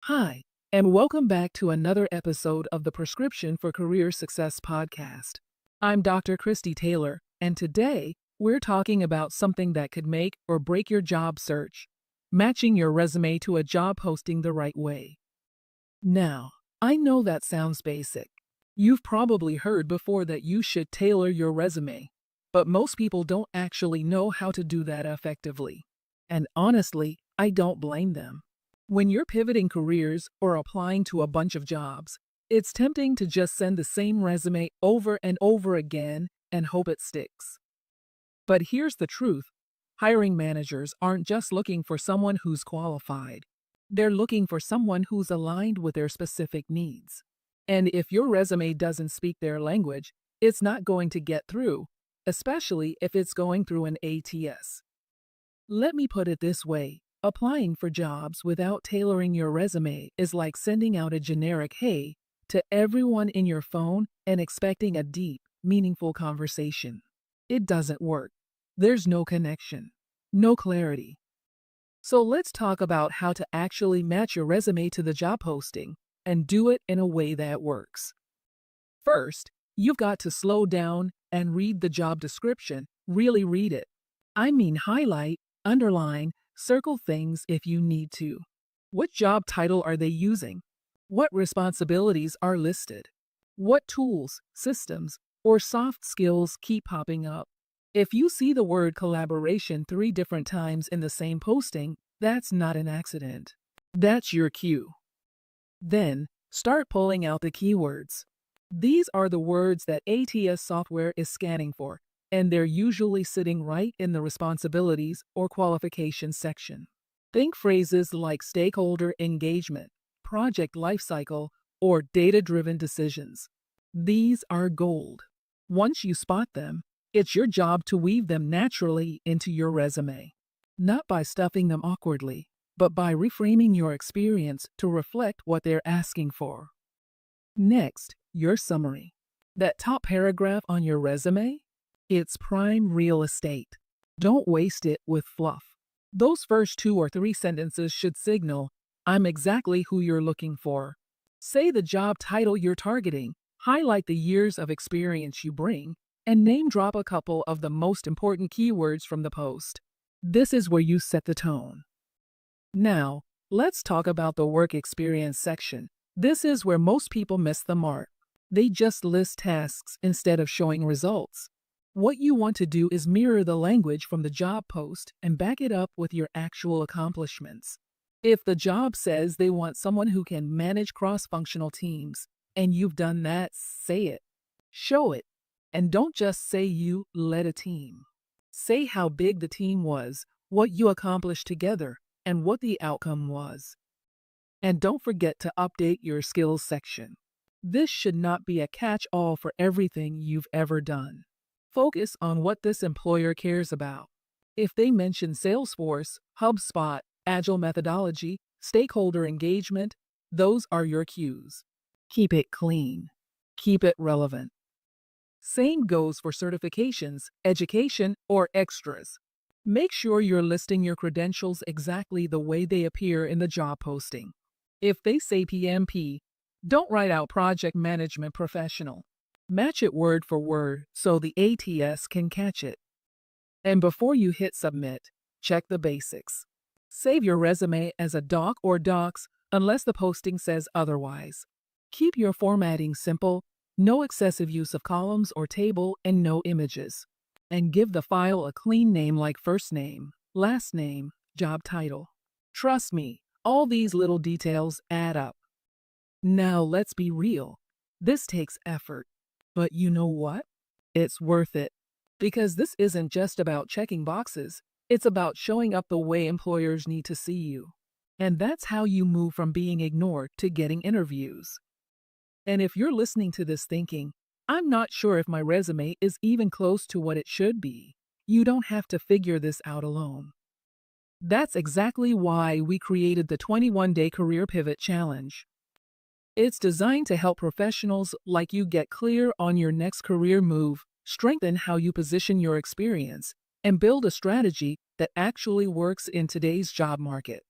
Hi, and welcome back to another episode of the Prescription for Career Success podcast. I'm Dr. Christy Taylor, and today we're talking about something that could make or break your job search, matching your resume to a job posting the right way. Now, I know that sounds basic. You've probably heard before that you should tailor your resume, but most people don't actually know how to do that effectively. And honestly, I don't blame them. When you're pivoting careers or applying to a bunch of jobs, it's tempting to just send the same resume over and over again and hope it sticks. But here's the truth. Hiring managers aren't just looking for someone who's qualified. They're looking for someone who's aligned with their specific needs. And if your resume doesn't speak their language, it's not going to get through, especially if it's going through an ATS. Let me put it this way. Applying for jobs without tailoring your resume is like sending out a generic "hey" to everyone in your phone and expecting a deep, meaningful conversation. It doesn't work. There's no connection, no clarity. So let's talk about how to actually match your resume to the job posting and do it in a way that works. First, you've got to slow down and read the job description. Really read it. I mean, highlight, underline, circle things if you need to. What job title are they using? What responsibilities are listed? What tools, systems, or soft skills keep popping up? If you see the word collaboration 3 different times in the same posting, that's not an accident. That's your cue. Then, start pulling out the keywords. These are the words that ATS software is scanning for, and they're usually sitting right in the responsibilities or qualifications section. Think phrases like stakeholder engagement, project lifecycle, or data-driven decisions. These are gold. Once you spot them, it's your job to weave them naturally into your resume. Not by stuffing them awkwardly, but by reframing your experience to reflect what they're asking for. Next, your summary. That top paragraph on your resume? It's prime real estate. Don't waste it with fluff. Those first 2 or 3 sentences should signal, "I'm exactly who you're looking for." Say the job title you're targeting, highlight the years of experience you bring, and name drop a couple of the most important keywords from the post. This is where you set the tone. Now, let's talk about the work experience section. This is where most people miss the mark. They just list tasks instead of showing results. What you want to do is mirror the language from the job post and back it up with your actual accomplishments. If the job says they want someone who can manage cross-functional teams, and you've done that, say it. Show it. And don't just say you led a team. Say how big the team was, what you accomplished together, and what the outcome was. And don't forget to update your skills section. This should not be a catch-all for everything you've ever done. Focus on what this employer cares about. If they mention Salesforce, HubSpot, Agile methodology, stakeholder engagement, those are your cues. Keep it clean. Keep it relevant. Same goes for certifications, education, or extras. Make sure you're listing your credentials exactly the way they appear in the job posting. If they say PMP, don't write out Project Management Professional. Match it word for word so the ATS can catch it. And before you hit submit, check the basics. Save your resume as a doc or docs unless the posting says otherwise. Keep your formatting simple, no excessive use of columns or table, and no images. And give the file a clean name like first name, last name, job title. Trust me, all these little details add up. Now let's be real. This takes effort. But you know what? It's worth it. Because this isn't just about checking boxes. It's about showing up the way employers need to see you. And that's how you move from being ignored to getting interviews. And if you're listening to this thinking, "I'm not sure if my resume is even close to what it should be," you don't have to figure this out alone. That's exactly why we created the 21-Day Career Pivot Challenge. It's designed to help professionals like you get clear on your next career move, strengthen how you position your experience, and build a strategy that actually works in today's job market.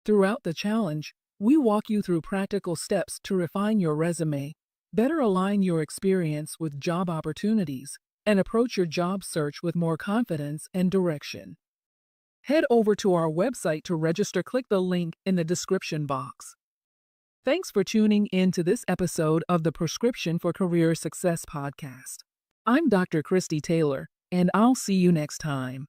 Throughout the challenge, We walk you through practical steps to refine your resume, better align your experience with job opportunities, and approach your job search with more confidence and direction. Head over to our website to register. Click the link in the description box. Thanks for tuning in to this episode of the Prescription for Career Success podcast. I'm Dr. Christy Taylor, and I'll see you next time.